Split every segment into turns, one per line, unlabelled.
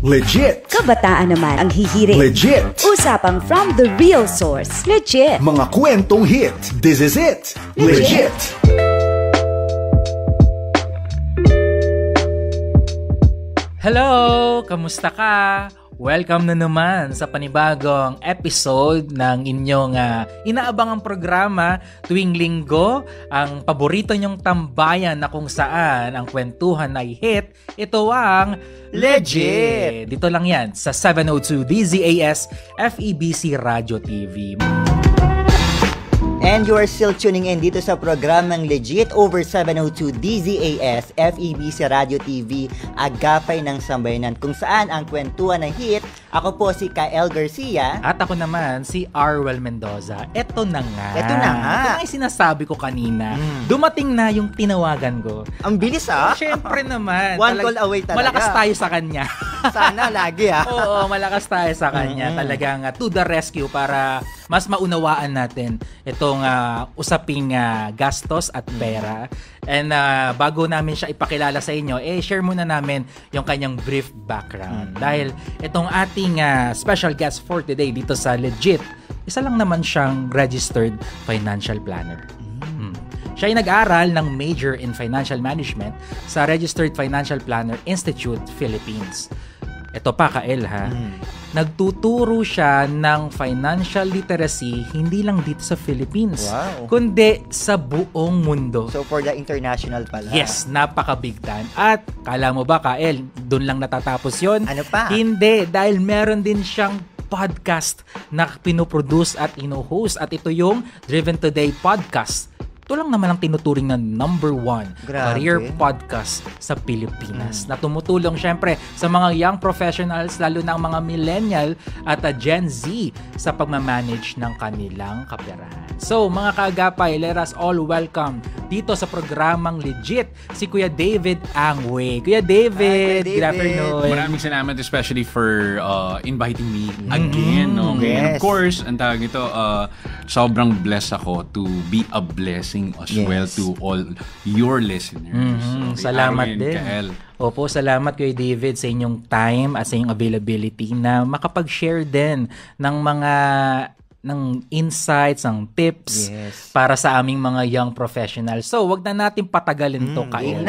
Legit.
Kabataan naman ang hihirit.
Legit.
Usapang from the real source. Legit.
Mga kwentong hit. This is it. Legit.
Hello! Kamusta ka? Welcome na naman sa panibagong episode ng inyong inaabangang programa tuwing linggo, ang paborito nyong tambayan na kung saan ang kwentuhan ay hit. Ito ang Legit! Dito lang yan sa 702 DZAS FEBC Radio TV.
And you are still tuning in dito sa programang Legit over 702 DZAS FEBC Radio TV, Agapay ng Sambayanan, kung saan ang kwentuhan ng hit. Ako po si Kael Garcia.
At ako naman si Arwel Mendoza. Ito na nga.
Ito na nga.
Ito nga yung sinasabi ko kanina. Dumating na yung tinawagan ko.
Ang bilis
Siyempre naman.
One call away talaga.
Malakas tayo sa kanya.
Sana lagi
Oo, malakas tayo sa kanya. Talagang to the rescue para mas maunawaan natin itong usaping gastos at pera. And bago namin siya ipakilala sa inyo, share muna namin yung kanyang brief background. Dahil itong ating special guest for today dito sa Legit, isa lang naman siyang registered financial planner. Siya ay nag-aral ng major in financial management sa Registered Financial Planner Institute, Philippines. Ito pa, Kael, nagtuturo siya ng financial literacy hindi lang dito sa Philippines, kundi sa buong mundo.
So for the international pala.
Yes, napaka-big time. At kala mo ba, Kael, doon lang natatapos yon?
Ano pa?
Hindi, dahil meron din siyang podcast na pinoproduce at ino-host. At ito yung Driven Today Podcast. Ito lang naman ang tinuturing na number 1 career podcast sa Pilipinas na tumutulong syempre sa mga young professionals, lalo na ang mga millennial at Gen Z sa pagmamanage ng kanilang kaperahan. So mga kaagapay, let us all welcome dito sa programang Legit si Kuya David Angway. Kuya David, good afternoon.
Maraming salamat especially for inviting me again. Okay? And of course, ang tawag nito, sobrang blessed ako to be a blessing as well to all your listeners.
Salamat din.
Kael.
Opo, salamat Kuya David sa inyong time at sa inyong availability na makapag-share din ng mga insights, ng tips para sa aming mga young professionals. So, wag na natin patagalin to, Kael.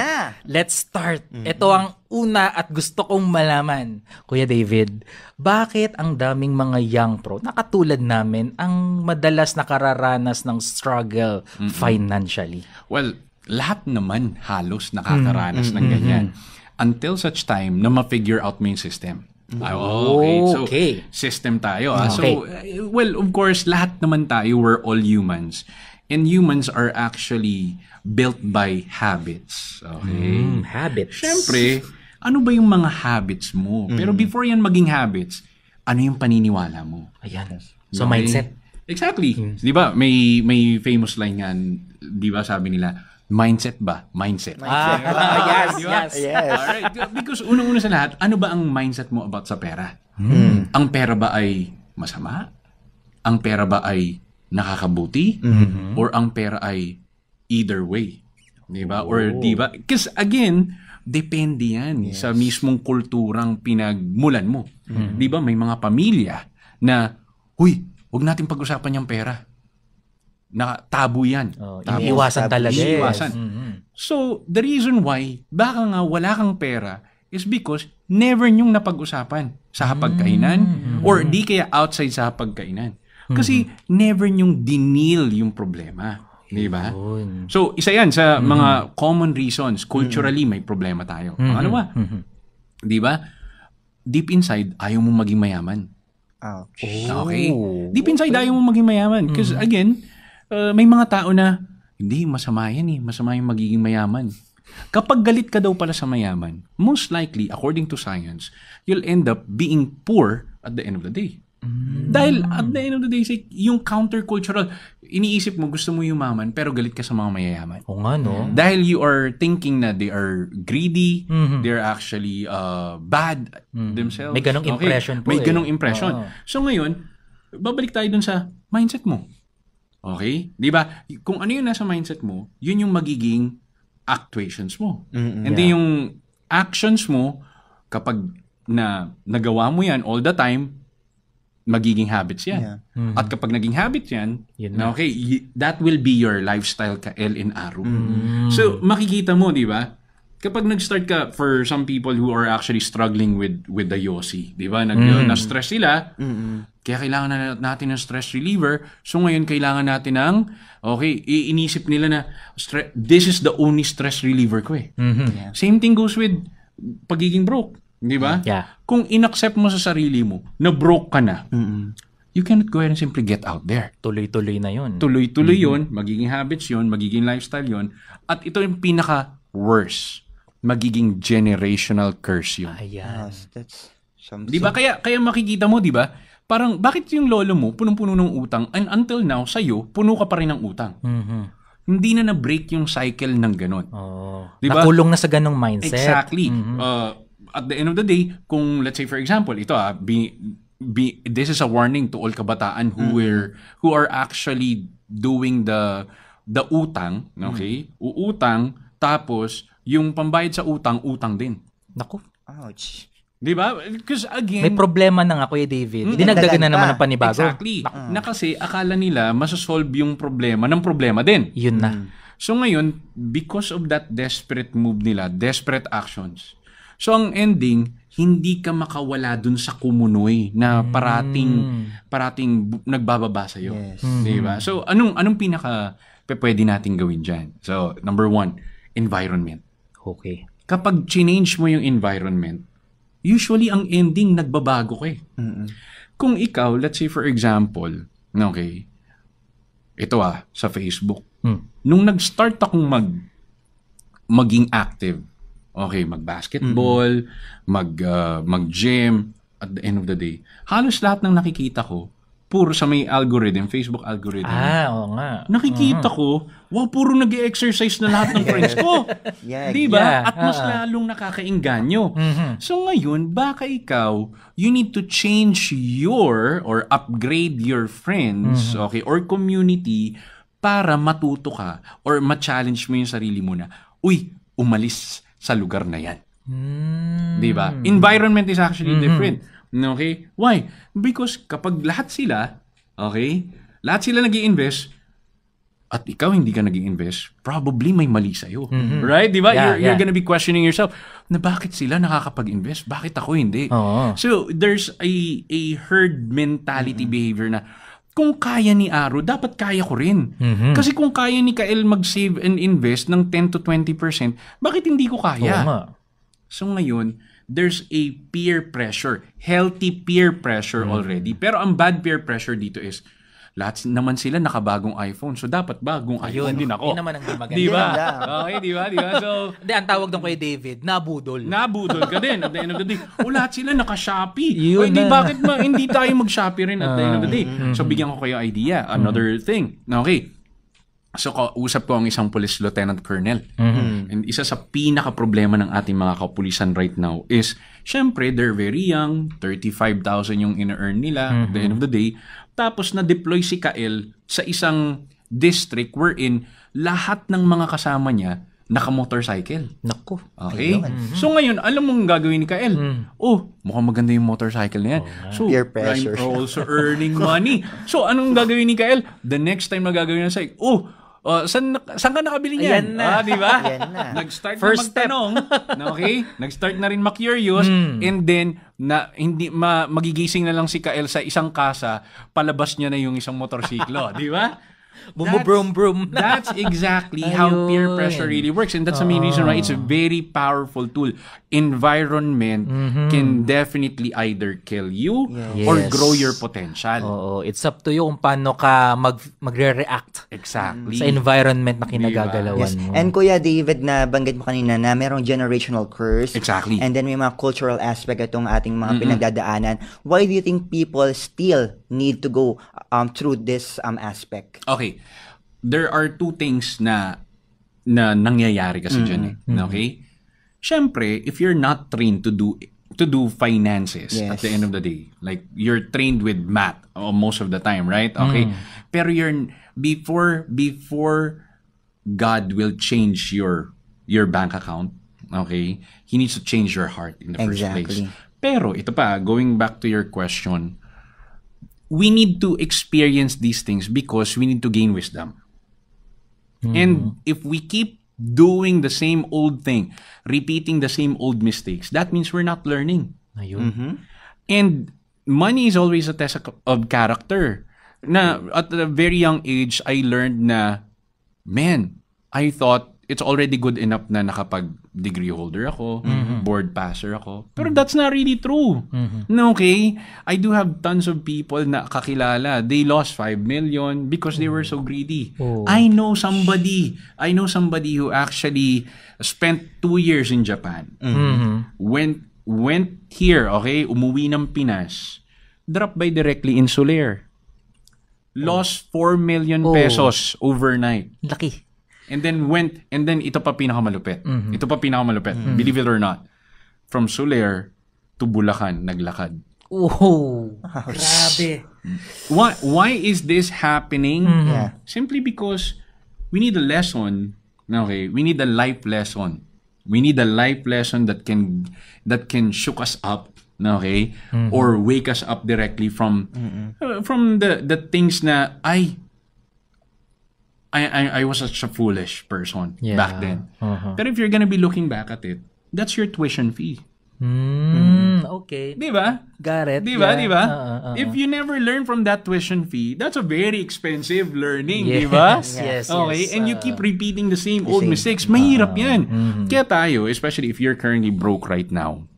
Let's start. Ito ang una at gusto kong malaman, Kuya David. Bakit ang daming mga young pro na katulad namin ang madalas nakararanas ng struggle financially?
Well, lahat naman halos nakakaranas ng ganyan. Until such time na ma-figure out mo yung system. Okay. So, system tayo. So, well, of course, lahat naman tayo, we're all humans. And humans are actually built by habits. Okay?
Habits.
Siyempre, ano ba yung mga habits mo? Pero before yan maging habits, ano yung paniniwala mo?
Ayan. So, mindset.
Exactly. Di ba? May famous line nga, di ba sabi nila, mindset ba? Mindset.
Yes.
Alright. Because unang-una sa lahat, ano ba ang mindset mo about sa pera? Ang pera ba ay masama? Ang pera ba ay nakakabuti? Or ang pera ay either way? Diba? Or diba? Because again, depende yan sa mismong kulturang pinagmulan mo. Diba? May mga pamilya na, huwag natin pag-usapan yung pera. Tabu yan.
Iniiwasan talaga.
Iniiwasan. So, the reason why baka nga wala kang pera is because never nyong napag-usapan sa hapagkainan or di kaya outside sa hapagkainan. Kasi never nyong dinil yung problema. Di ba? So, isa yan sa mga common reasons. Culturally, may problema tayo. Ano ba? Di ba? Deep inside, ayaw mong maging mayaman. Okay? Deep inside, ayaw mong maging mayaman. Because again, may mga tao na, hindi, masama yan masama yung magiging mayaman. Kapag galit ka daw pala sa mayaman, most likely, according to science, you'll end up being poor at the end of the day. Dahil at the end of the day, yung countercultural, iniisip mo, gusto mo yumaman, pero galit ka sa mga mayayaman.
O nga, no?
Dahil you are thinking na they are greedy, they're actually bad themselves.
May ganong impression po.
May ganong impression. So ngayon, babalik tayo dun sa mindset mo. Okay? Di ba? Kung ano yung nasa mindset mo, yun yung magiging actuations mo. And then yung actions mo, kapag na nagawa mo yan all the time, magiging habits yan.
Yeah.
At kapag naging habits yan,
Yun na.
okay, that will be your lifestyle, Kael and Aru. So, makikita mo, di ba? Kapag nag-start ka, for some people who are actually struggling with the Yossi, di ba? Na-stress sila, kaya kailangan na natin ng stress reliever. So, ngayon, kailangan natin ng, okay, iinisip nila na, this is the only stress reliever ko eh.
Yeah.
Same thing goes with pagiging broke. Di ba?
Yeah.
Kung inaccept mo sa sarili mo na broke ka na, you cannot go ahead and simply get out there.
Tuloy-tuloy na yun.
Tuloy-tuloy yun, magiging habits yun, magiging lifestyle yun, at ito yung pinaka-worst, magiging generational curse yun.
Ayan.
Yes, that's something.
Di ba? Kaya makikita mo, di ba? Parang, bakit yung lolo mo, punong-puno ng utang, and until now, sa'yo, puno ka pa rin ng utang. Hindi na na-break yung cycle ng ganon.
Oh.
Diba?
Nakulong na sa ganong mindset.
Exactly. At the end of the day, kung let's say for example, ito this is a warning to all kabataan who are actually doing the utang, okay? Uutang, tapos yung pambayad sa utang din.
Naku.
Ouch.
Di ba? Because again,
May problema na nga, Kuya David. Dinagdagan na naman ng panibago.
exactly. Na kasi akala nila masosolve yung problema ng problema din.
Yun na.
So ngayon, because of that desperate move nila, desperate actions, so ang ending, hindi ka makawala dun sa kumunoy na parating nagbababa sa'yo.
Yes.
Diba? So anong pinaka pwede natin gawin dyan? So number 1, environment.
Okay.
Kapag change mo yung environment, usually ang ending nagbabago ka eh. Kung ikaw, let's say for example, okay, ito sa Facebook, nung nag-start akong maging active, okay, mag-basketball, mag-gym, at the end of the day, halos lahat ng nakikita ko, puro sa may algorithm, Facebook algorithm.
Oo nga.
Nakikita ko, wow, puro nag-exercise na lahat ng friends ko.
Yeah.
Diba?
Yeah.
At mas lalong nakakainganyo. So ngayon, baka ikaw, you need to change or upgrade your friends, okay, or community para matuto ka or ma-challenge mo yung sarili mo na, umalis sa lugar na yan. Diba? Environment is actually different. Okay? Why? Because kapag lahat sila, okay, lahat sila nag-i-invest, at ikaw hindi ka nag-i-invest, probably may mali sa'yo. Right? Diba?
Yeah,
You're gonna be questioning yourself, na bakit sila nakakapag-invest? Bakit ako hindi?
Oo.
So, there's a herd mentality behavior na, kung kaya ni Aro, dapat kaya ko rin. Kasi kung kaya ni Kael mag-save and invest ng 10 to 20%, bakit hindi ko kaya?
Oo nga.
So ngayon, there's a peer pressure. Healthy peer pressure already. Pero ang bad peer pressure dito is, lahat naman sila nakabagong iPhone. So dapat bagong iPhone din ako.
Yun naman ang di maganda.
Diba?
Yeah.
Okay, diba? So,
Hindi, ang tawag doon Kuya David, nabudol.
nabudol ka din at the end of the day. Lahat sila naka-Shopee.
Yun
Hindi,
na.
bakit hindi tayo mag-Shopee rin at the end of the day? So, bigyan ko kayo idea. Another thing. Okay. So, usap ko ang isang police lieutenant colonel. And isa sa pinaka-problema ng ating mga kapulisan right now is, syempre, they're very young. 35,000 yung ina-earn nila at the end of the day. Tapos, na-deploy si Kael sa isang district wherein lahat ng mga kasama niya naka-motorcycle.
Naku.
Okay? So ngayon, alam mong gagawin ni Kael. Mukhang maganda yung motorcycle na yan. So,
Peer pressure.
I'm also earning money. So, anong gagawin ni Kael? The next time na gagawin na sa'yo, saan ka nakabili niyan?
Ayan na.
Di ba?
Ayan na.
Nag-start
First
na magtanong. Okay? Nag-start na rin ma-curious. And then, magigising na lang si Kael sa isang kasa, palabas niya na yung isang motorsiklo. Di ba?
Bumubrum-brum.
That's exactly how peer
Ayun.
pressure really works. And that's the main reason why it's a very powerful tool. Environment can definitely either kill you or
Yes.
grow your potential.
Oo, it's up to you kung paano ka magre-react
Exactly.
sa environment na kinagagalawan
Yes.
mo.
And Kuya David, na banggit mo kanina na merong generational curse.
Exactly.
And then may mga cultural aspect itong ating mga pinagdadaanan. Why do you think people still need to go through this aspect?
Okay. There are two things na nangyayari kasi dyan eh. Okay? Siyempre, if you're not trained to do finances at
Yes.
the end of the day, like you're trained with math most of the time, right? Okay? Pero before God will change your bank account, okay? He needs to change your heart in the first place.
Exactly.
Pero, ito pa, going back to your question, we need to experience these things because we need to gain wisdom. And if we keep doing the same old thing, repeating the same old mistakes, that means we're not learning.
Ayun.
And money is always a test of character. Na at a very young age, I learned na, man, I thought it's already good enough na nakapag-degree holder ako, board passer ako. Pero that's not really true. No, okay? I do have tons of people na kakilala. They lost 5 million because they were so greedy. I know somebody who actually spent 2 years in Japan. Went here, okay? Umuwi ng Pinas. Dropped by directly in Soler. Lost 4 million pesos overnight.
Laki.
And then ito pa pinakamalupit. Ito pa pinakamalupit. Believe it or not. From Soler to Bulacan, naglakad.
Oh, grabe.
Why is this happening?
Yeah.
Simply because we need a lesson. Okay, we need a life lesson. We need a life lesson that can shook us up. Okay, or wake us up directly from the things na I was such a foolish person back then. But if you're gonna be looking back at it, that's your tuition fee.
Okay.
Di ba?
Got it.
Di ba?
Yeah.
Di ba? If you never learn from that tuition fee, that's a very expensive learning. Di ba?
Yes.
Okay? And you keep repeating the same old mistakes. Mahirap yan. Kaya tayo, especially if you're currently broke right now,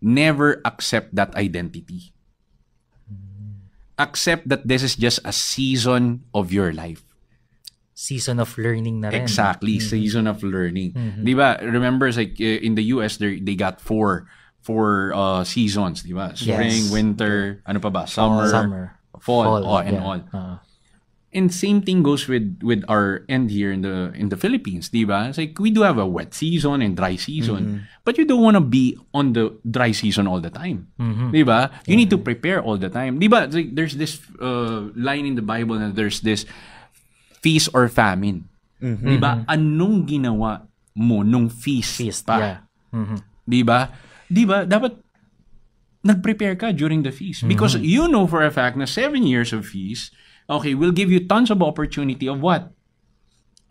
never accept that identity. Accept that this is just a season of your life.
Season of learning na rin.
Exactly, season of learning. Di ba? Remember, it's like in the US, they got four seasons, di ba? Spring, winter, ano pa ba? Summer, fall, and all. And same thing goes with our end here in the Philippines, di ba? It's like we do have a wet season and dry season, but you don't want to be on the dry season all the time, di ba? You need to prepare all the time, di ba? It's like there's this line in the Bible na there's this feast or famine. Di ba? Anong ginawa mo nung feast pa?
Yeah.
Di ba? Di ba? Dapat nag-prepare ka during the feast. Because you know for a fact na 7 years of feast, okay, will give you tons of opportunity of what?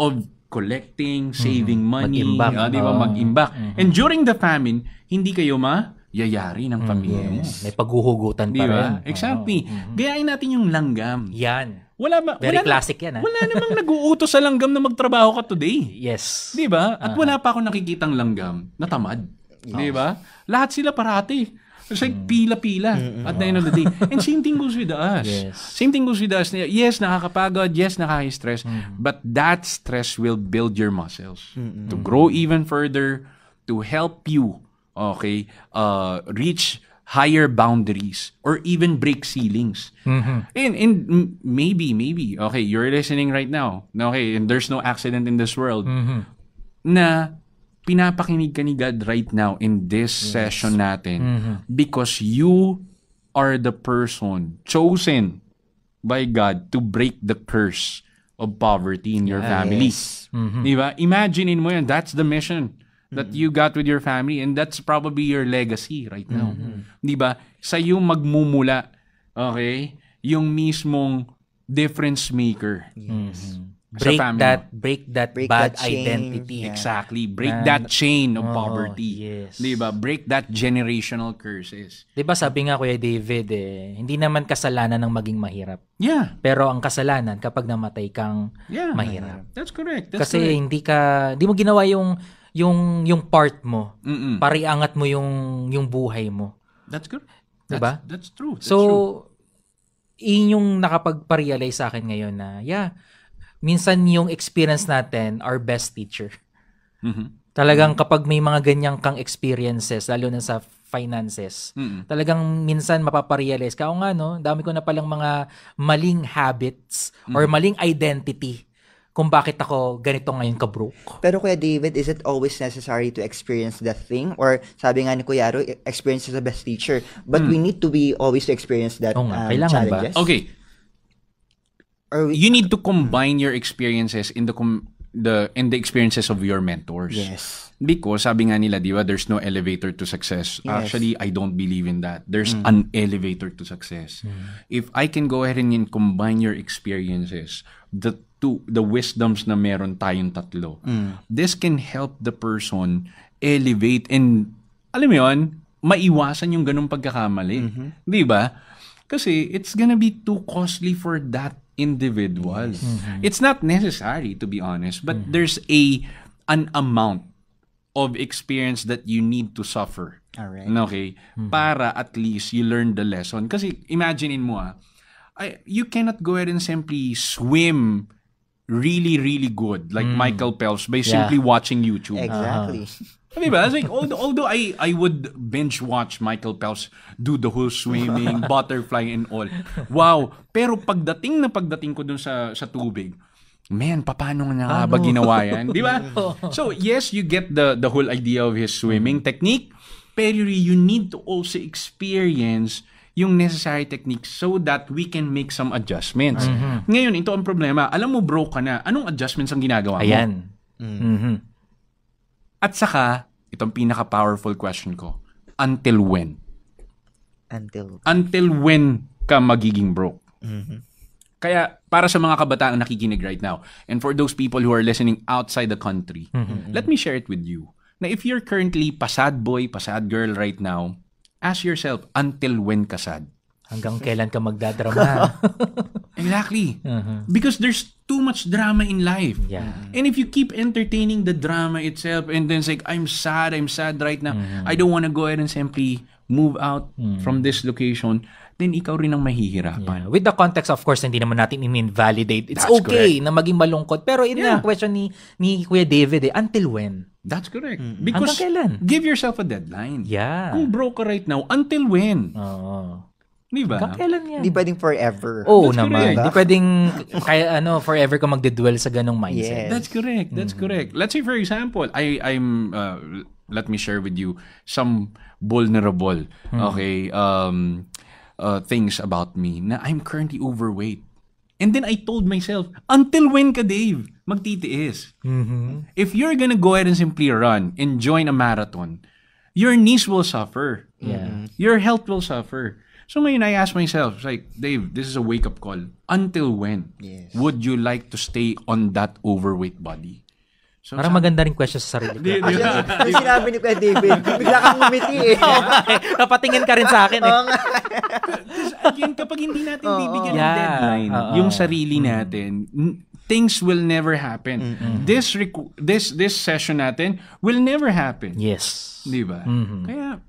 Of collecting, saving money,
Mag-imbak.
di ba? Mag-imbak. And during the famine, hindi kayo yayari ng pamilya mo.
May paghuhugutan
Di
pa rin.
ba? Exactly. Gayain natin yung langgam.
Yan.
wala
Very classic yan.
Wala namang nag-uutos sa langgam na magtrabaho ka today.
Yes.
Di ba? At wala pa ako nakikitang langgam na tamad. Di ba? Lahat sila parati. It's like pila-pila at the end of the day. And same thing goes with us.
Yes.
Same thing goes with us. Yes, nakakapagod. Yes, nakaka-stress. But that stress will build your muscles to grow even further, to help you, okay, reach higher boundaries or even break ceilings. And maybe, okay, you're listening right now. Okay, and there's no accident in this world. Na pinapakinig ka ni God right now in this session natin because you are the person chosen by God to break the curse of poverty in your family. Diba? Imaginein mo yan. That's the mission that you got with your family and that's probably your legacy right now. Diba? Sa'yo magmumula, okay, yung mismong difference maker.
Break that
Break
bad
that chain.
identity.
Yeah.
Exactly. Break that chain of poverty.
Yes.
Diba? Break that generational curses.
Diba sabi nga Kuya David, hindi naman kasalanan ng maging mahirap.
Yeah.
Pero ang kasalanan kapag namatay kang
Yeah.
mahirap.
That's correct. That's
Kasi hindi mo ginawa yung part mo para iangat mo yung buhay mo.
That's good.
Diba?
That's true. That's
So,
true.
yung nakapagpa-realize sa akin ngayon na, minsan yung experience natin, our best teacher. Talagang kapag may mga ganyang kang experiences, lalo na sa finances, talagang minsan mapaparealize ka, nga no, dami ko na palang mga maling habits or maling identity kung bakit ako ganito ngayon ka-broke.
Pero Kuya David, is it always necessary to experience that thing? Or sabi nga ni Kuya Aro, experience is the best teacher. But we need to be always to experience that
Kailangan
challenges.
Okay.
Or
You need to combine your experiences in the the experiences of your mentors.
Yes.
Because sabi nga nila, di ba, there's no elevator to success.
Yes.
Actually, I don't believe in that. There's an elevator to success. If I can go ahead and combine your experiences, the wisdoms na meron tayong tatlo, this can help the person elevate and, alam mo yun, maiwasan yung ganung pagkakamali. Di ba? Kasi it's gonna be too costly for that individual. It's not necessary, to be honest, but there's an amount of experience that you need to suffer.
Alright.
Okay? Para at least you learn the lesson. Kasi imaginein mo you cannot go ahead and simply swim really, really good like Michael Phelps by simply watching YouTube.
Exactly.
Diba? It's like, although I would binge watch Michael Phelps do the whole swimming, butterfly and all. Wow. Pero pagdating ko dun sa tubig, man, paano nga ba ginawa yan? Di ba? So, yes, you get the whole idea of his swimming technique, pero you need to also experience yung necessary techniques so that we can make some adjustments. Ngayon, ito ang problema. Alam mo, broke ka na. Anong adjustments ang ginagawa mo?
Ayan.
At saka, itong pinaka-powerful question ko, until when? Until when ka magiging broke? Kaya, para sa mga kabataan nakikinig right now, and for those people who are listening outside the country, let me share it with you. Na if you're currently pasad boy, pasad girl right now, ask yourself, until when ka sad?
Hanggang kailan ka magdadrama?
Exactly. Because there's too much drama in life.
Yeah.
And if you keep entertaining the drama itself, and then it's like, I'm sad right now, I don't want to go ahead and simply move out from this location, then ikaw rin ang mahihirapan.
Yeah. With the context, of course, hindi naman natin in-invalidate. It's
That's
okay
correct.
na maging malungkot. Pero yun nga, question ni Kuya David, until when?
That's correct. Because
Hanggang kailan?
give yourself a deadline.
Yeah.
Kung broke ka right now, until when?
Oo.
Di ba?
Hanggang kailan yan?
Hindi pwedeng forever.
Oo
That's
naman.
correct.
Hindi pwedeng forever ka magdedwell sa ganong mindset.
Yes.
That's correct. That's correct. Let's say, for example, I'm let me share with you some vulnerable things about me na I'm currently overweight. And then I told myself, until when ka, Dave, magtitiis? If you're gonna go ahead and simply run and join a marathon, your knees will suffer.
Yeah.
Your health will suffer. So ngayon, I ask myself, like, Dave, this is a wake-up call. Until when
Yes.
would you like to stay on that overweight body? So,
Parang maganda rin question sa sarili ko.
Yung sinabi ni Kuya David, bigla kang umiti eh.
Napatingin ka rin sa akin eh.
again, kapag hindi natin bibigyan ng
Yeah.
deadline, yung sarili natin, things will never happen. This session natin will never happen.
Yes.
Di ba? Kaya,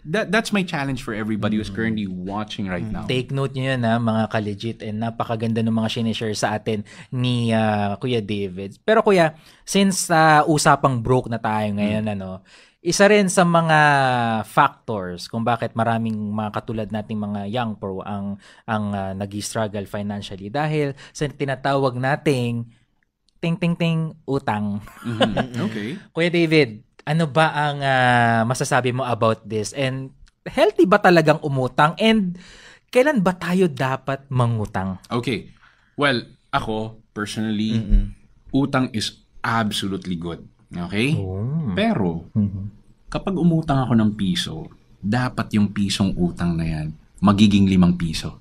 that's my challenge for everybody who's currently watching right now.
Take note nyo yun mga ka-legit, and napakaganda ng mga sinishare sa atin ni Kuya David. Pero Kuya, since usapang broke na tayo ngayon, isa rin sa mga factors kung bakit maraming mga katulad nating mga young pro ang nag-struggle financially dahil sa tinatawag nating ting utang.
Okay.
Kuya David, ano ba ang masasabi mo about this? And healthy ba talagang umutang? And kailan ba tayo dapat mangutang?
Okay. Well, ako, personally, utang is absolutely good. Okay? Pero, kapag umutang ako ng piso, dapat yung pisong utang na yan, magiging 5 piso.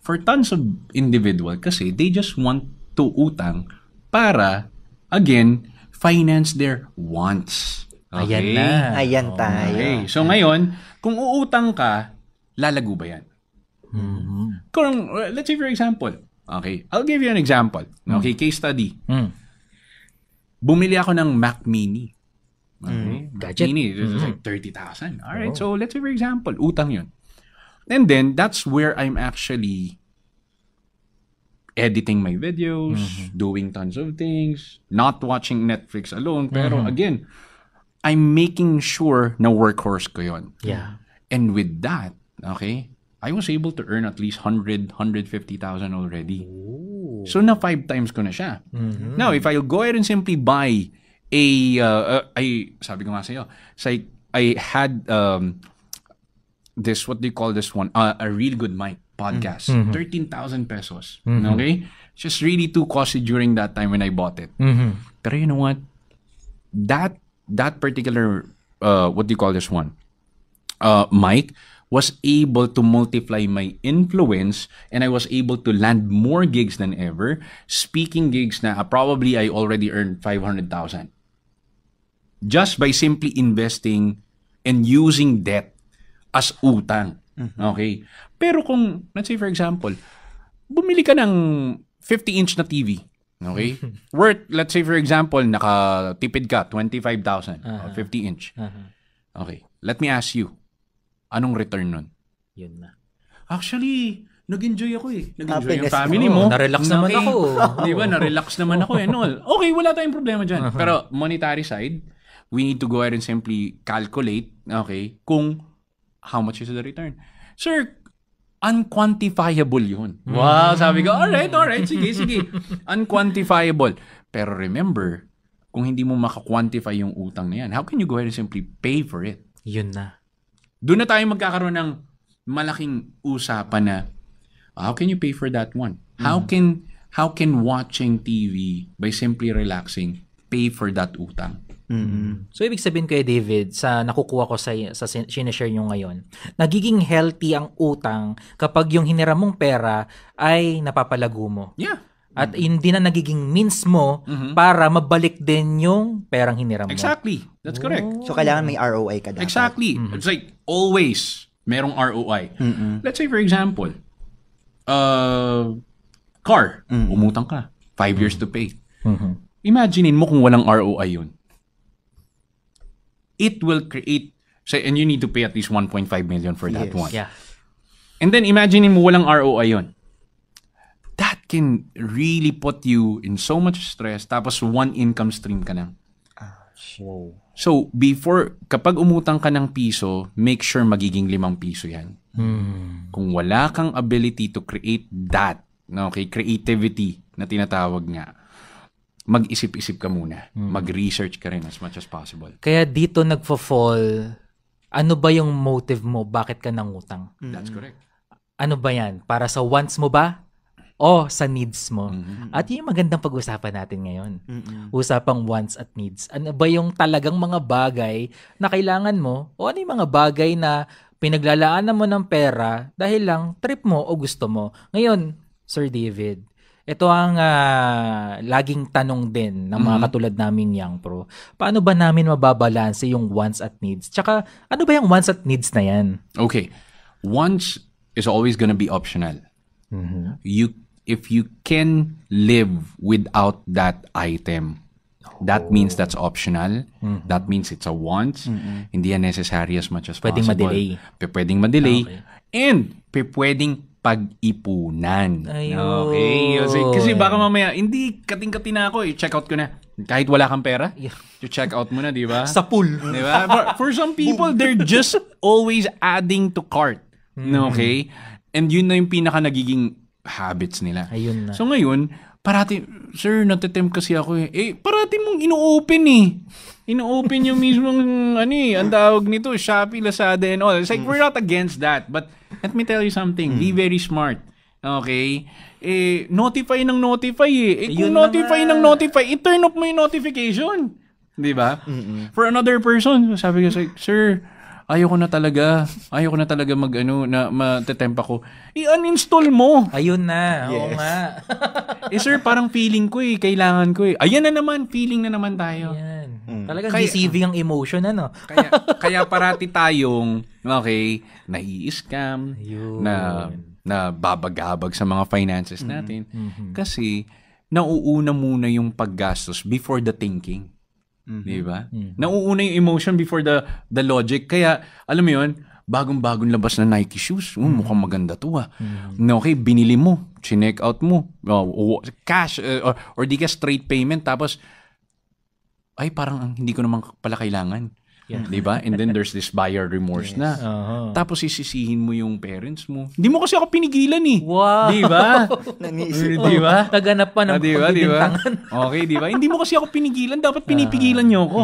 For tons of individual, kasi they just want to utang para, again, finance their wants. Okay?
Ayan na.
Ayan tayo.
Okay. So ngayon, kung uutang ka, lalago ba yan? Kung, let's say for example, okay, I'll give you an example. Okay, case study. Bumili ako ng Mac Mini. Okay? Mac
Gadget.
Mini, this is like 30,000. Alright, so let's say for example, utang yun. And then, that's where I'm actually editing my videos, doing tons of things, not watching Netflix alone. Pero again, I'm making sure na workhorse ko yun.
Yeah.
And with that, okay, I was able to earn at least 100,000, 150,000 already. So na 5 times ko na siya. Now, if I'll go ahead and simply buy sabi ko nga sa'yo, I had what do you call this one? A Real Good Mic podcast. 13,000 pesos. Okay? just really too costly during that time when I bought it. Pero you know what? That particular, what do you call this one? Mic was able to multiply my influence, and I was able to land more gigs than ever. Speaking gigs na probably I already earned 500,000. Just by simply investing and using debt as utang. Okay? Pero kung, let's say for example, bumili ka ng 50-inch na TV. Okay? Worth, let's say for example, nakatipid ka, 25,000. 50-inch. Okay. Let me ask you, anong return nun?
Yun na.
Actually, nag-enjoy ako eh. Nag-enjoy yung
Happiness
family
mo.
mo.
Na-relax naman ako.
Di ba? Na-relax naman ako and all. Okay, wala tayong problema dyan. Pero monetary side, we need to go ahead and simply calculate, okay, kung how much is the return. Sir, unquantifiable yun. Wow, sabi ko, alright, sige. Unquantifiable. Pero remember, kung hindi mo maka-quantify yung utang na yan, how can you go ahead and simply pay for it?
Yun na.
Doon na tayo magkakaroon ng malaking usapan na how can you pay for that one? How can watching TV by simply relaxing pay for that utang?
So, ibig sabihin ko David, sa nakukuha ko sa sinashare nyo ngayon, nagiging healthy ang utang kapag yung hiniram mong pera ay napapalago mo.
Yeah.
At hindi na nagiging means mo para mabalik din yung perang hiniram mo.
Exactly. That's correct.
So, kailangan may ROI ka dapat.
Exactly. It's like always merong ROI. Let's say for example, car, umutang ka, 5 years to pay. Imaginein mo kung walang ROI yun. It will create, say, and you need to pay at least 1.5 million for that one.
Yeah.
And then imaginein mo walang ROI yun. That can really put you in so much stress, tapos one income stream ka na. So, kapag umutang ka ng piso, make sure magiging 5 piso yan. Kung wala kang ability to create that, okay, creativity na tinatawag nga, mag-isip-isip ka muna. Mag-research ka rin as much as possible.
Kaya dito nagfo-fall, ano ba yung motive mo? Bakit ka nangutang?
That's correct.
Ano ba yan? Para sa wants mo ba? O sa needs mo? At yun yung magandang pag-usapan natin ngayon. Usapang wants at needs. Ano ba yung talagang mga bagay na kailangan mo? O ano yung mga bagay na pinaglalaanan mo ng pera dahil lang trip mo o gusto mo? Ngayon, Sir David, ito ang laging tanong din ng mga katulad naming Young Pro. Paano ba namin mababalanse yung wants at needs? Tsaka, ano ba yung wants at needs na yan?
Okay. Wants is always gonna be optional. If you can live without that item, that means that's optional. That means it's a want. Hindi yan necessary as much as
Pwedeng
possible.
ma-delay.
Pwedeng ma-delay.
Okay.
And pwedeng pag-ipunan.
Ayun.
Okay. Kasi baka mamaya, hindi kating-kati na ako, check out ko na. Kahit wala kang pera, check out mo na, di ba?
Sa pool.
Di ba? For some people, they're just always adding to cart. Okay? And yun na yung pinaka nagiging habits nila.
Ayun na.
So ngayon, parati, sir, natitempt kasi ako eh. Parati mong ino-open eh. Ino-open yung mismong, ang tawag nito, Shopee, Lazada and all. It's like, we're not against that. But, let me tell you something. Be very smart. Okay? Notify ng notify eh. Kung notify ng notify, i-turn off mo yung notification. Di ba? For another person, sabi ko, sir, ayoko na talaga matetempt ako. I-uninstall mo.
Ayun na. Yes. Oo nga.
Sir, parang feeling ko kailangan ko Ayan na naman, feeling na naman tayo.
Ayan. Talagang deceiving ang emotion, ano?
Kaya parati tayong, okay, nai-scam, na babagabag sa mga finances natin. Kasi, nauuna muna yung paggastos before the thinking. Di ba? Nauuna yung emotion before the logic. Kaya, alam mo yun, bagong-bagong labas na Nike shoes. Mukhang maganda to Okay, binili mo, chinek out mo, cash, or di ka straight payment, tapos, ay parang hindi ko naman pala kailangan. 'Di ba? And then there's this buyer remorse na. Tapos sisisihin mo yung parents mo. Hindi mo kasi ako pinigilan eh.
Wow.
'Di ba?
Naniisip.
'Di ba?
Naganap pa ng
Di ba? Okay, 'di ba? Hindi mo kasi ako pinigilan, dapat pinipigilan niyo ako.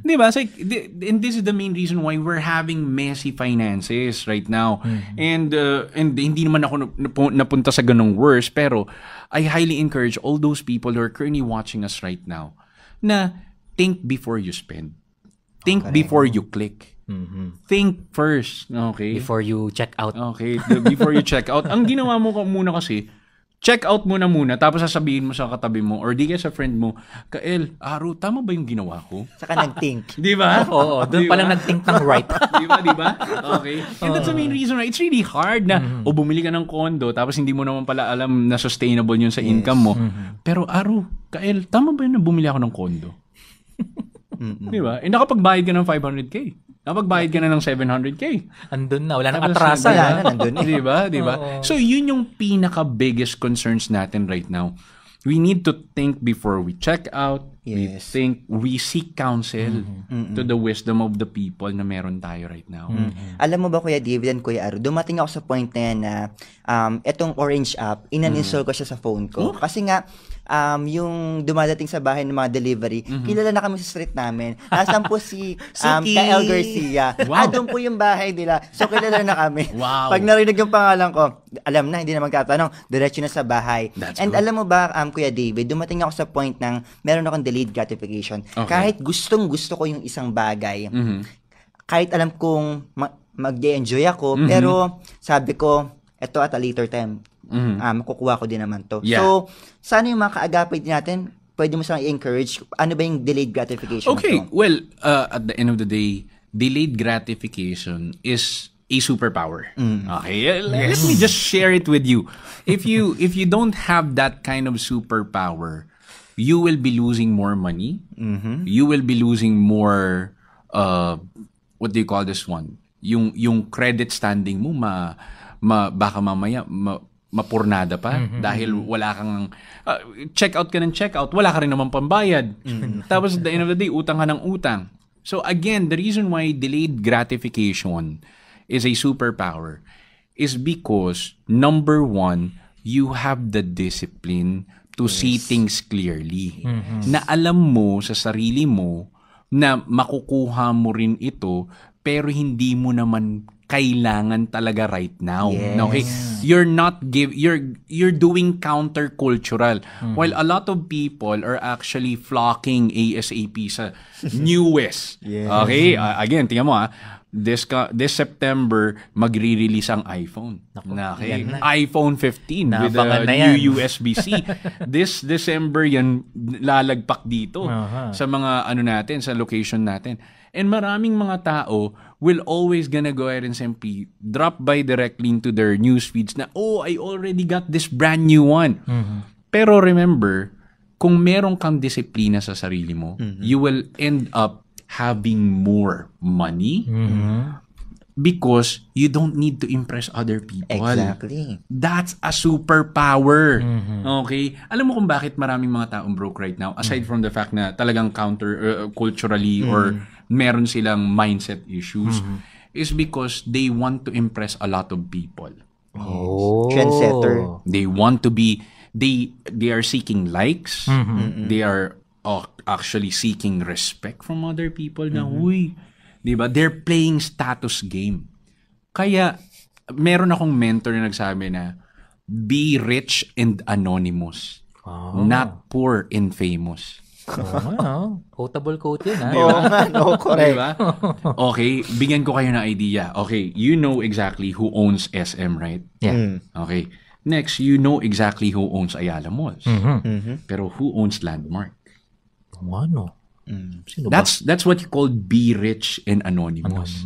'Di ba? So, and this is the main reason why we're having messy finances right now. And hindi naman ako napunta sa ganung worse, pero I highly encourage all those people who are currently watching us right now na think before you spend. Think before you click. Think first. Okay?
Before you check out.
Okay, before you check out. Ang ginawa mo muna kasi, check out muna, tapos sasabihin mo sa katabi mo or di kaya sa friend mo, Kael, Aro, tama ba yung ginawa ko?
Saka nag-think.
Di ba?
Oo, doon pa lang nag-think ng right.
Di ba? Okay. And that's the main reason why it's really hard na bumili ka ng kondo tapos hindi mo naman pala alam na sustainable yun sa income mo. Pero Aro, Kael, tama ba yun na bumili ako ng kondo? Di ba? Eh nakapagbayad ka ng 500K. Nakapagbayad ka na ng 700K.
Andun na, wala nang
Tapos
atrasan.
Wala na, nandun eh.
Di ba? So, yun yung pinaka-biggest concerns natin right now. We need to think before we check out.
Yes.
We seek counsel to the wisdom of the people na meron tayo right now.
Alam mo ba, Kuya David and Kuya Aro, dumating ako sa point na yan na itong Orange app, inan-install ko siya sa phone ko. Kasi nga, yung dumadating sa bahay ng mga delivery, kilala na kami sa street namin. Nasaan po si Kael Garcia.
Wow.
Doon po yung bahay nila. So, kilala na kami.
Wow.
Pag narinig yung pangalan ko, alam na, hindi na magtatanong, diretso na sa bahay.
That's
And
good.
alam mo ba, Kuya David, dumating ako sa point ng meron akong delayed gratification.
Okay.
Kahit gustong-gusto ko yung isang bagay, kahit alam kong mag-enjoy ako, pero sabi ko, eto at a later time, makukuha ko din naman to.
Yeah.
So, sana yung mga kaagapay din natin, pwede mo silang i-encourage, ano ba yung delayed gratification
Okay,
na to?
well, at the end of the day, delayed gratification is a superpower. Okay, let me just share it with you. If you don't have that kind of superpower, you will be losing more money. You will be losing more. What do you call this one? Yung credit standing mo baka mamaya mapurnada pa dahil wala kang check out ka ng check out, wala ka rin naman pambayad. Tapos at the end of the day, utang ka ng utang. So again, the reason why delayed gratification is a superpower is because number one, you have the discipline to see things clearly. Na alam mo sa sarili mo na makukuha mo rin ito pero hindi mo naman kailangan talaga right now.
Yes.
Okay? You're doing countercultural. While a lot of people are actually flocking ASAP sa newest. Okay? Again, tingnan mo this September magre-release ang iPhone. Okay? iPhone 15 with
Naabangan na
new
yan.
USB-C. This December yan lalagpak dito sa mga natin, sa location natin. And maraming mga tao will always gonna go ahead and simply drop by directly into their news feeds na, I already got this brand new one. Pero remember, kung meron kang disiplina sa sarili mo, you will end up having more money because you don't need to impress other people.
Exactly.
That's a superpower. Okay? Alam mo kung bakit maraming mga taong broke right now? Aside from the fact na talagang culturally or meron silang mindset issues, is because they want to impress a lot of people.
Trendsetter.
They want to be, they are seeking likes. They are actually seeking respect from other people na, diba? They're playing status game. Kaya, meron akong mentor na nagsabi na, be rich and anonymous, not poor and famous.
Quotable quote yun, ha?
Oo nga, no, correct.
Diba? Okay, bigyan ko kayo ng idea. Okay, you know exactly who owns SM, right?
Yeah.
Okay. Next, you know exactly who owns Ayala Malls. Pero who owns Landmark?
Ano? Sino ba?
That's what you call be rich and anonymous.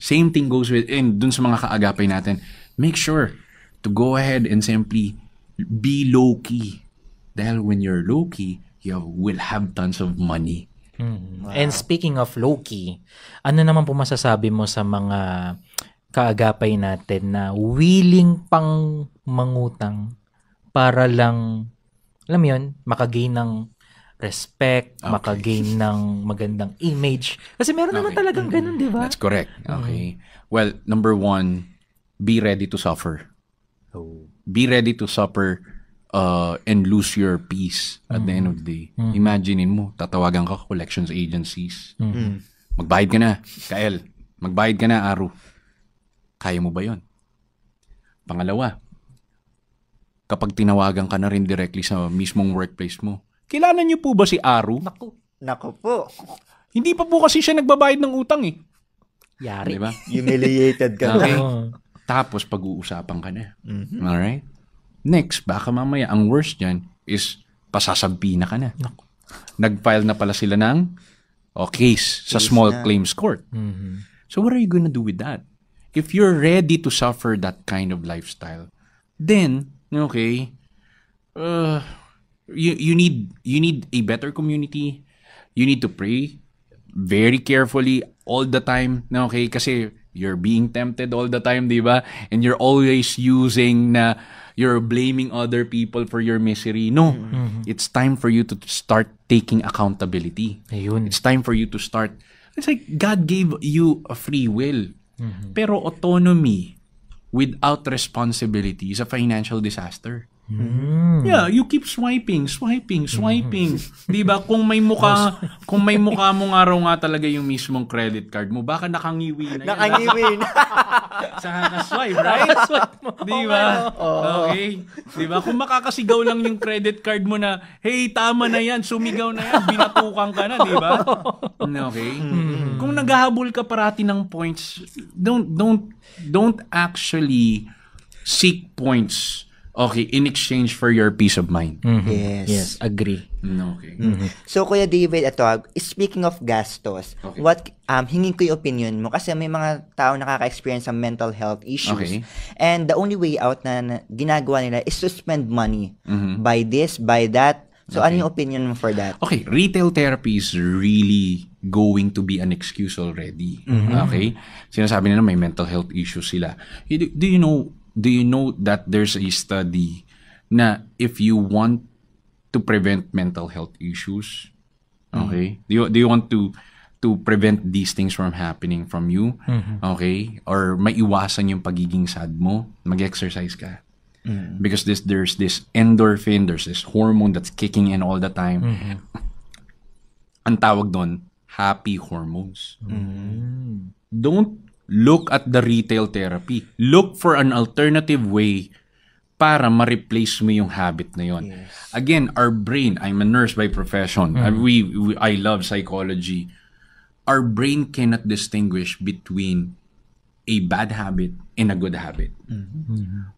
Same thing goes with, and dun sa mga kaagapay natin, make sure to go ahead and simply be low-key. Dahil when you're low-key, you will have tons of money.
Wow. And speaking of low-key, ano naman po masasabi mo sa mga kaagapay natin na willing pang mangutang para lang, alam mo yun, makagain ng respect, makagain ng magandang image. Kasi meron naman talagang ganun, di ba?
That's correct. Okay. Well, number 1, be ready to suffer. Be ready to suffer and lose your peace at the end of the day. Imaginein mo, tatawagan ka collections agencies. Magbayad ka na, Kael. Magbayad ka na, Aru. Kaya mo ba yon? Pangalawa, kapag tinawagan ka na rin directly sa mismong workplace mo, kilala niyo po ba si Aru?
Nako po.
Hindi pa po kasi siya nagbabayad ng utang eh.
Yari.
Diba?
Humiliated ka.
Okay. Tapos pag-uusapan ka na. Alright? Next, baka mamaya ang worst dyan is pasasabpi na ka na. Nag-file na pala sila ng case sa small claims court. So what are you gonna do with that? If you're ready to suffer that kind of lifestyle, then, okay, you need a better community. You need to pray very carefully all the time. Okay, kasi you're being tempted all the time, di ba? And you're always using na you're blaming other people for your misery. No, it's time for you to start taking accountability.
Ayun.
It's time for you to start. It's like God gave you a free will. Pero autonomy without responsibility is a financial disaster. Yeah, you keep swiping. Di ba? Kung may mukha mo nga raw nga talaga yung mismong credit card mo, baka nakangiwi na yan.
Nakangiwi na.
Sa kakaswipe, right? Di ba? Okay. Di ba? Kung makakasigaw lang yung credit card mo na, hey, tama na yan, sumigaw na yan, binatukan ka na, di ba? Okay. Kung naghahabol ka parati ng points, don't actually seek points. Okay, in exchange for your peace of mind.
Yes, agree.
Okay.
So, Kuya David, ito, speaking of gastos,
Okay.
what hingin ko yung opinion mo kasi may mga tao nakaka-experience ng mental health issues.
Okay.
And the only way out na ginagawa nila is to spend money. Buy this, buy that. So, ano yung opinion mo for that?
Okay, retail therapy is really going to be an excuse already. Okay? Sinasabi nila may mental health issues sila. Do you know that there's a study na if you want to prevent mental health issues, okay? Do you want to prevent these things from happening from you, okay? Or maiwasan yung pagiging sad mo, mag-exercise ka. Because there's this endorphin, there's this hormone that's kicking in all the time. Ang tawag doon, happy hormones. Don't look at the retail therapy. Look for an alternative way para ma-replace mo yung habit na yon. Again, our brain, I'm a nurse by profession. I love psychology. Our brain cannot distinguish between a bad habit and a good habit.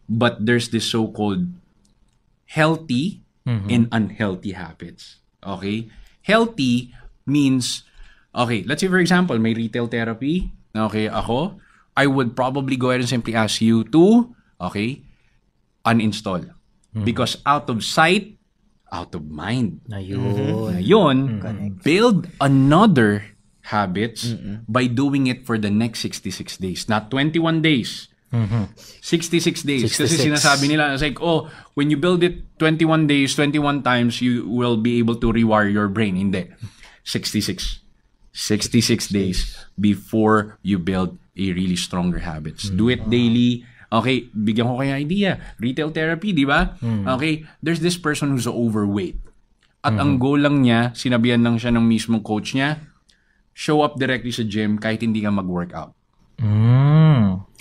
But there's this so-called healthy and unhealthy habits. Okay? Healthy means, okay, let's say for example, may retail therapy. Okay, ako, I would probably go ahead and simply ask you to, okay, uninstall. Because out of sight, out of mind. Ngayon, build another habits by doing it for the next 66 days. Not 21 days. 66 days. Kasi sinasabi nila, it's like, when you build it 21 days, 21 times, you will be able to rewire your brain. Hindi. 66 days before you build a really stronger habits. Do it daily. Okay, bigyan ko kayo idea. Retail therapy, di ba? Okay, there's this person who's overweight. At ang goal lang niya, sinabihan lang siya ng mismong coach niya, show up directly sa gym kahit hindi ka mag-workout.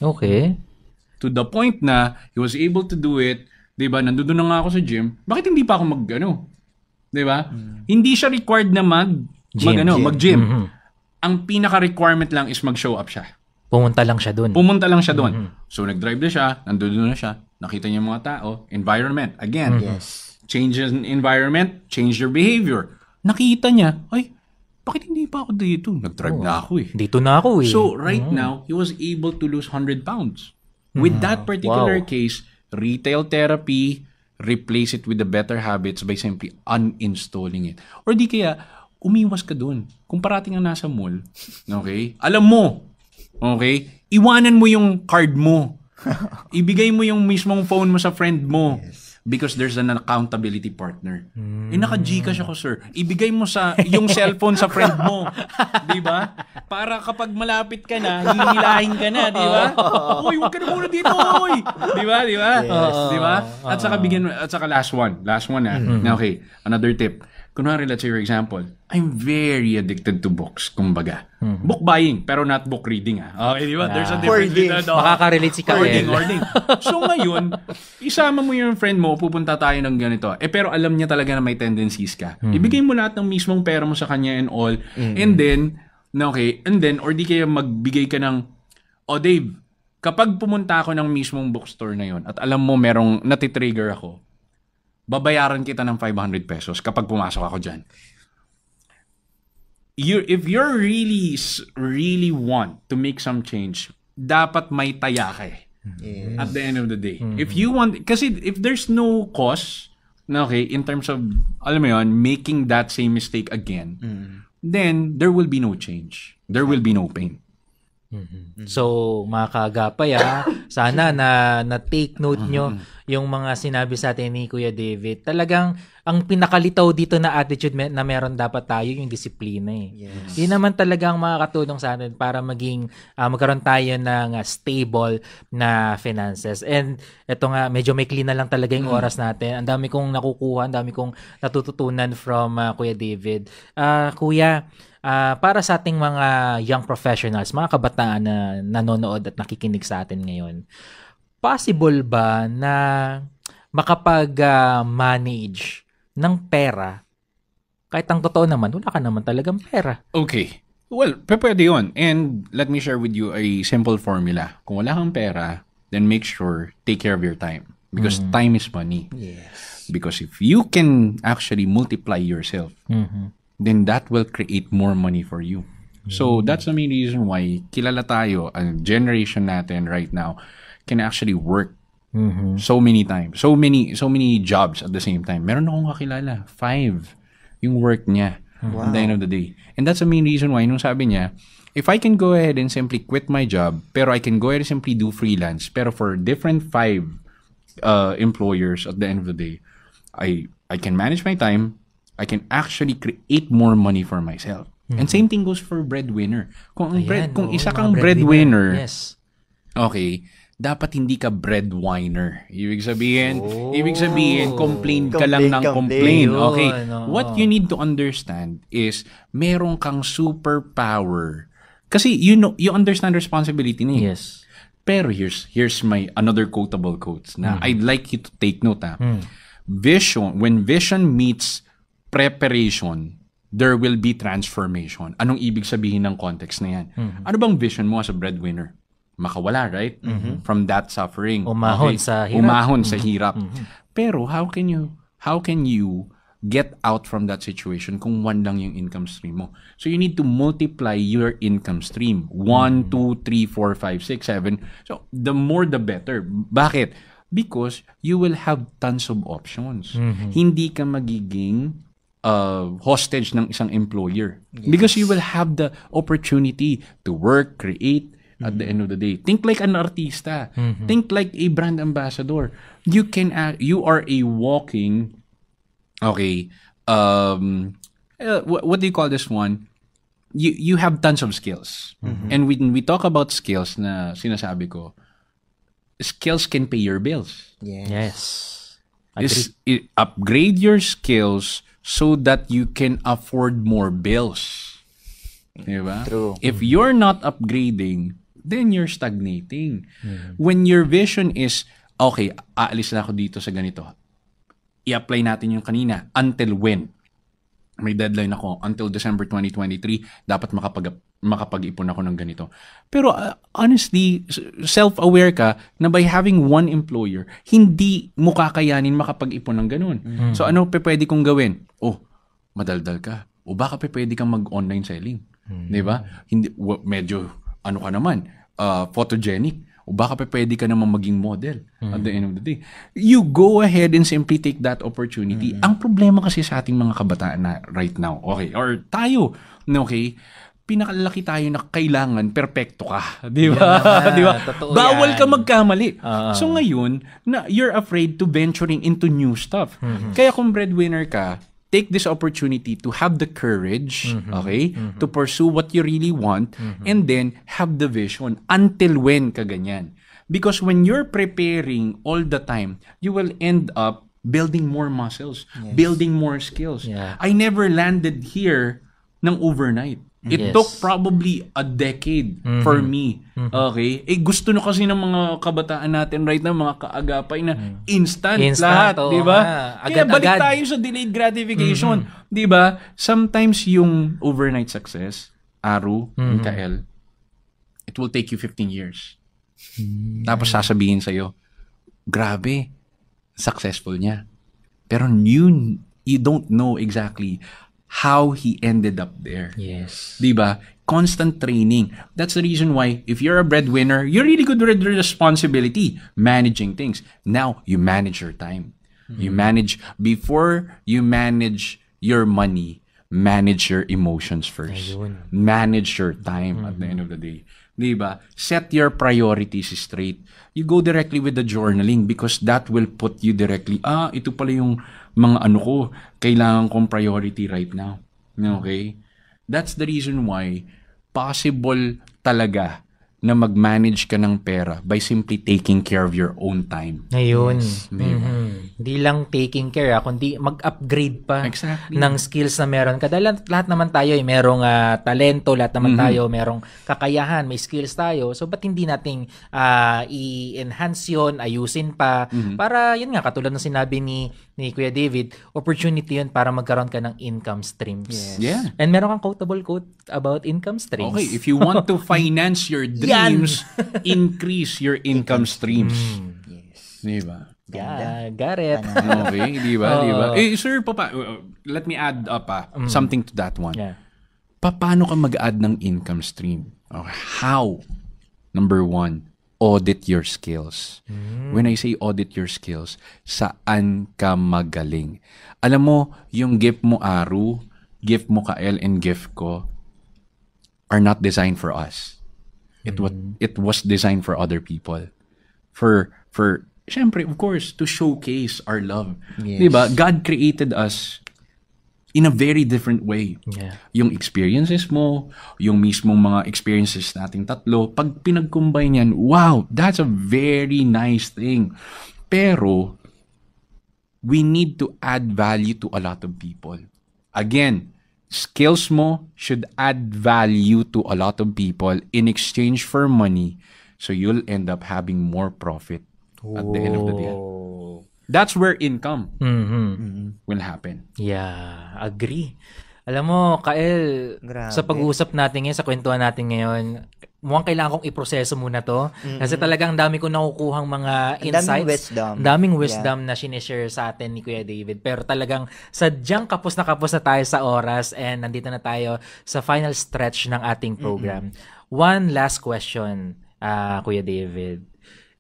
Okay.
To the point na he was able to do it, di ba? Nandoon na nga ako sa gym. Bakit hindi pa ako di ba? Hindi siya required na mag-gym. Ang pinaka-requirement lang is mag-show up siya.
Pumunta lang siya doon. So, nag-drive na siya, nandun na siya, nakita niya yung mga tao, environment. Again, change in environment, change your behavior. Nakita niya, ay, bakit hindi pa ako dito? Nag-drive na ako eh. Dito na ako eh.
So, right now, he was able to lose 100 pounds. With that particular case, retail therapy, replace it with the better habits by simply uninstalling it. Or di kaya, umiwas ka dun. Kung parating ang nasa mall, okay, alam mo, okay, iwanan mo yung card mo. Ibigay mo yung mismong phone mo sa friend mo. Because there's an accountability partner. Naka-Gcash ako, sir. Ibigay mo yung cellphone sa friend mo. Di ba? Para kapag malapit ka na, hihilahin ka na, di ba? Uy, huwag ka na muna dito, uy! Di ba? Di ba?
Yes.
Di ba? At saka last one. Last one na. Okay, another tip. Kunwari, let's say for example, I'm very addicted to books, kumbaga. Book buying, pero not book reading. Okay, di ba? There's a difference
Hoarding.
between
Makaka-relate si Kael.
Hoarding. So ngayon, isama mo yung friend mo, pupunta tayo ng ganito. Pero alam niya talaga na may tendencies ka. Ibigay mo lahat ng mismong pera mo sa kanya and all. And then, or di kaya magbigay ka ng, Dave, kapag pumunta ako ng mismong bookstore na yon at alam mo merong natitrigger ako, babayaran kita ng 500 pesos kapag pumasok ako dyan. If you're really want to make some change, dapat may taya ka eh.
Yes.
At the end of the day. If you want, kasi if there's no cost, in terms of, alam mo yun, making that same mistake again, then there will be no change. There will be no pain.
So, mga kaagapay, sana na take note nyo yung mga sinabi sa atin ni Kuya David. Talagang, ang pinakalitaw dito na attitude na meron dapat tayo, yung disiplina eh.
Yes.
Yun naman talagang makakatulong sa atin para magkaroon tayo ng stable na finances. And eto nga, medyo may clean na lang talaga yung oras natin. Ang dami kong nakukuha, ang dami kong natututunan from Kuya David. Kuya, para sa ating mga young professionals, mga kabataan na nanonood at nakikinig sa atin ngayon, possible ba na makapag-manage ng pera kahit ang totoo naman, wala ka naman talagang pera?
Okay. Well, pwede yun. And let me share with you a simple formula. Kung wala kang pera, then make sure take care of your time. Because time is money.
Yes.
Because if you can actually multiply yourself, then that will create more money for you. So that's the main reason why kilala tayo, ang generation natin right now can actually work so many times. So many jobs at the same time. Meron akong kakilala, 5 yung work niya at the end of the day. And that's the main reason why nung sabi niya, if I can go ahead and simply quit my job, pero I can go ahead and simply do freelance, pero for different 5 employers at the end of the day, I can manage my time, I can actually create more money for myself. And same thing goes for breadwinner. Kung isa kang breadwinner,
yes.
Okay, dapat hindi ka breadwinner. Ibig sabihin, complain ka lang ng complain. Okay, what you need to understand is meron kang superpower. Kasi you understand responsibility niya.
Yes.
Pero here's my another quotable quotes na I'd like you to take note. When vision meets preparation, there will be transformation. Anong ibig sabihin ng context na yan? Ano bang vision mo as a breadwinner? Makawala, right? From that suffering.
Umahon sa hirap.
Umahon sa hirap. Pero how can you get out from that situation kung 1 lang yung income stream mo? So you need to multiply your income stream. 1, 2, 3, 4, 5, 6, 7. So the more the better. Bakit? Because you will have tons of options. Hindi ka magiging hostage ng isang employer. Yes. Because you will have the opportunity to work, create at the end of the day. Think like an artista. Think like a brand ambassador. You are a walking, what do you call this one? You have tons of skills. And when we talk about skills na sinasabi ko, skills can pay your bills.
Yes.
Upgrade your skills so that you can afford more bills. Diba?
True.
If you're not upgrading, then you're stagnating. When your vision is, okay, aalis na ako dito sa ganito. I-apply natin yung kanina. Until when? May deadline ako. Until December 2023, dapat makapag-ipon ako ng ganito. Pero honestly, self-aware ka na by having one employer, hindi mo kakayanin makapag-ipon ng ganun. So ano pwede kong gawin? Madaldal ka. O baka pwede kang mag-online selling. Diba? Hindi, medyo, ano ka naman, photogenic. O baka pwede ka naman maging model at the end of the day. You go ahead and simply take that opportunity. Ang problema kasi sa ating mga kabataan na right now, okay, or tayo, okay, pinakalaki tayo na kailangan perpekto ka. Di ba?
naman.
Di ba?
Totoo
Bawal
yan.
ka magkamali.
Oo.
So ngayon, you're afraid to venturing into new stuff. Kaya kung breadwinner ka, take this opportunity to have the courage, okay, to pursue what you really want, and then have the vision until when ka ganyan. Because when you're preparing all the time, you will end up building more muscles, building more skills.
Yeah.
I never landed here ng overnight. It
Yes.
took probably a decade for me. Okay? Gusto na kasi ng mga kabataan natin right now, mga kaagapay na instant lahat.
oo
Di ba?
nga.
Kaya balik
Agad-agad.
tayo sa delayed gratification. Di ba? Sometimes yung overnight success, Aru, Mikael, it will take you 15 years. Tapos sasabihin sa'yo, grabe, successful niya. Pero you don't know exactly how he ended up there.
Yes.
Diba? Constant training. That's the reason why if you're a breadwinner, you're really good with responsibility, managing things. Now, you manage your time. You manage, before you manage your money, manage your emotions first.
Ayun.
Manage your time at the end of the day. Diba? Set your priorities straight. You go directly with the journaling because that will put you directly, ito pala yung mga ano ko, kailangan kong priority right now. Okay? That's the reason why possible talaga na mag-manage ka ng pera by simply taking care of your own time.
Ngayon. Hindi lang taking care, kundi mag-upgrade pa
Exactly.
ng skills na meron ka. Dahil lahat naman tayo ay merong talento, lahat naman tayo merong kakayahan, may skills tayo. So, ba't hindi nating i-enhance yun, ayusin pa, para, yun nga, katulad ng sinabi ni Kuya David, opportunity yun para magkaroon ka ng income streams.
Yeah.
And meron kang quotable quote about income streams.
Okay, if you want to finance your dreams, increase your income streams. Diba?
Yeah, got it.
Okay, diba? Sir, let me add up something to that one.
Yeah.
Paano ka mag-add ng income stream? Okay. How? Number 1, audit your skills. When I say audit your skills, saan ka magaling? Alam mo, yung gift mo, Aru, gift mo, Kael, and gift ko are not designed for us. It was designed for other people. For syempre, of course, to showcase our love.
Yes.
Diba? God created us in a very different way.
Yeah.
Yung experiences mo, yung mismong mga experiences nating tatlo, pag pinag-combine yan, wow, that's a very nice thing. Pero, we need to add value to a lot of people. Again, skills mo should add value to a lot of people in exchange for money, so you'll end up having more profit at the end of the day. That's where income will happen.
Yeah, agree. Alam mo, Kael,
Grabe.
sa pag-uusap natin ngayon, sa kwentuhan natin ngayon, mukhang kailangan kong iproseso muna to. Kasi talagang dami ko nakukuhang mga insights. Daming wisdom na sinishare sa atin ni Kuya David. Pero talagang sadyang kapos na tayo sa oras and nandito na tayo sa final stretch ng ating program. One last question, Kuya David.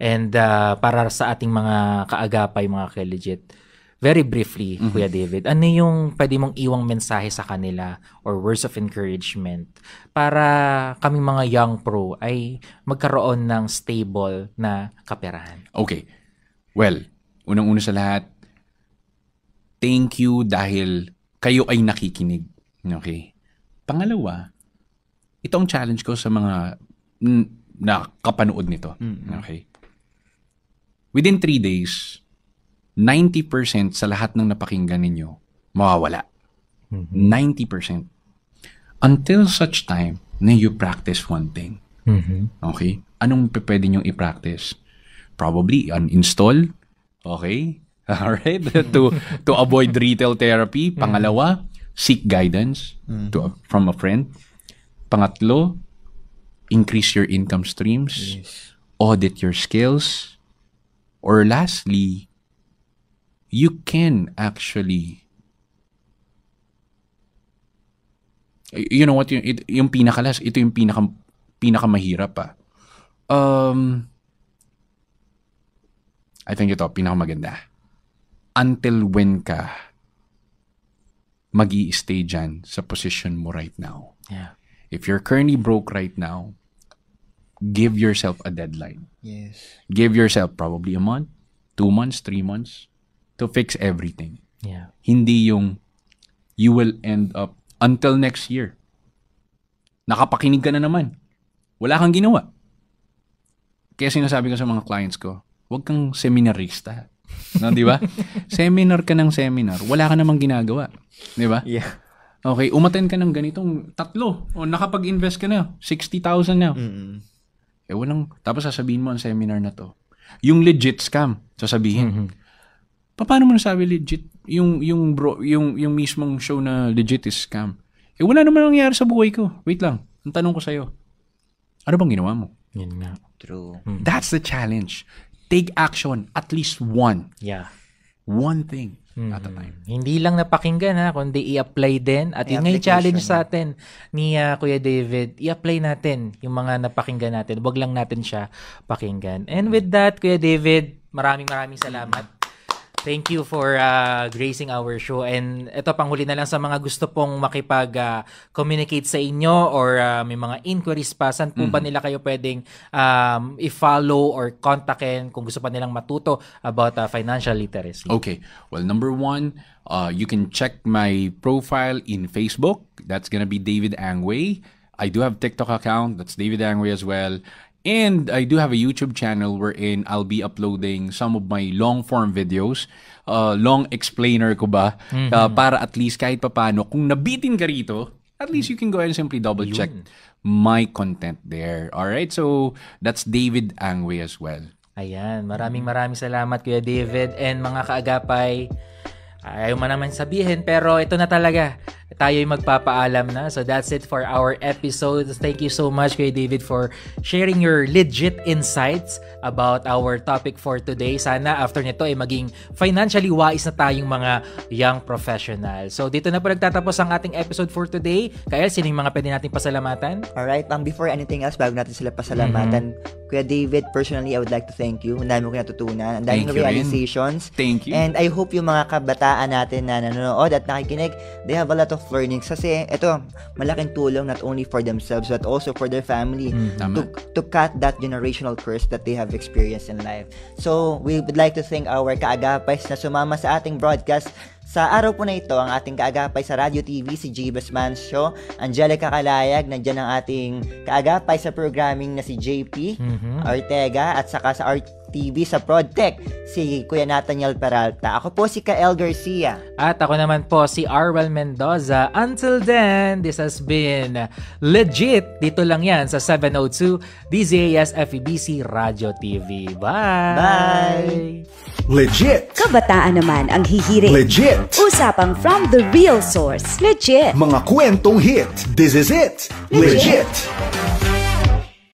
And para sa ating mga kaagapay, mga ka-legit, very briefly, Kuya David, ano yung pwede mong iwang mensahe sa kanila or words of encouragement para kaming mga young pro ay magkaroon ng stable na kaperahan?
Okay. Well, unang-una sa lahat, thank you dahil kayo ay nakikinig. Okay? Pangalawa, itong challenge ko sa mga nakapanood nito. Okay? Within 3 days, 90% sa lahat ng napakinggan ninyo, mawawala. 90%. Until such time na you practice one thing. Okay? Anong pwede nyong i-practice? Probably uninstall. Okay? Alright? to avoid retail therapy. Pangalawa, seek guidance from a friend. Pangatlo, increase your income streams. Audit your skills. Or lastly, you can actually, you know what, yung pinakalas, ito yung pinakamahirap pa. I think ito, pinakamaganda. Until when ka mag-i-stay dyan sa position mo right now.
Yeah.
if you're currently broke right now, give yourself a deadline.
Yes.
Give yourself probably a month, 2 months, 3 months to fix everything.
Yeah.
Hindi yung you will end up until next year. Nakapakinig ka na naman. Wala kang ginawa. Kaya sinasabi ko sa mga clients ko, huwag kang seminarista. No, di ba? Seminar ka ng seminar, wala ka namang ginagawa. Di ba?
Yeah.
Okay, umattend ka ng ganitong 3 o nakapag-invest ka na, 60,000 na. Walang, tapos sasabihin mo ang seminar na to. Yung legit scam, sasabihin. Paano mo nasabi legit? Yung mismong show na legit is scam. Wala naman nangyayari sa buhay ko. Wait lang. Ang tanong ko sa'yo, ano bang ginawa mo?
Yun nga.
True.
That's the challenge. Take action. At least one.
Yeah.
One thing at a time.
Hindi lang napakinggan ha, kundi i-apply din. At yun nga yung challenge sa atin ni Kuya David. I-apply natin yung mga napakinggan natin. Huwag lang natin siya pakinggan. And with that, Kuya David, maraming salamat. Thank you for gracing our show. And ito, panghuli na lang sa mga gusto pong makipag-communicate sa inyo or may mga inquiries pa, saan po ba nila kayo pwedeng i-follow or kontakin kung gusto pa nilang matuto about financial literacy?
Okay. Well, number 1, you can check my profile in Facebook. That's gonna be David Angway. I do have TikTok account. That's David Angway as well. And I do have a YouTube channel wherein I'll be uploading some of my long-form videos. Long explainer ko ba? Para at least kahit papano, kung nabitin ka rito, at least you can go ahead and simply double-check my content there. Alright? So, that's David Angway as well.
Ayan. Maraming salamat, Kuya David. And mga kaagapay, ayaw man naman sabihin, pero ito na talaga. Tayo'y magpapaalam na. So that's it for our episode. Thank you so much, Kuya David, for sharing your legit insights about our topic for today. Sana after nito ay maging financially wise na tayong mga young professionals. So dito na po nagtatapos ang ating episode for today. Kaya sino yung mga pwede nating pasalamatan?
Alright, before anything else, bago natin sila pasalamatan, Kuya David, personally, I would like to thank you. Ang dami ko natutunan. Ang daming realizations.
Thank you.
And I hope yung mga kabataan natin na nanonood at nakikinig, they have a lot of learnings. Kasi ito, malaking tulong not only for themselves but also for their family to cut that generational curse that they have experienced in life. So, we would like to thank our kaagapay na sumama sa ating broadcast. Sa araw po na ito, ang ating kaagapay sa Radio TV, si Jibas Mancio, Angelica Calayag, nandiyan ang ating kaagapay sa programming na si JP Ortega, at saka sa RTV sa ProdTech, si Kuya Nathaniel Peralta. Ako po si Kael Garcia.
At ako naman po si Arwel Mendoza. Until then, this has been Legit. Dito lang yan sa 702 DZAS FEBC Radio TV. Bye!
Bye!
Legit.
Kabataan naman ang hihirit.
Legit.
Usapang from the real source. Legit.
Mga kwentong hit. This is it. Legit.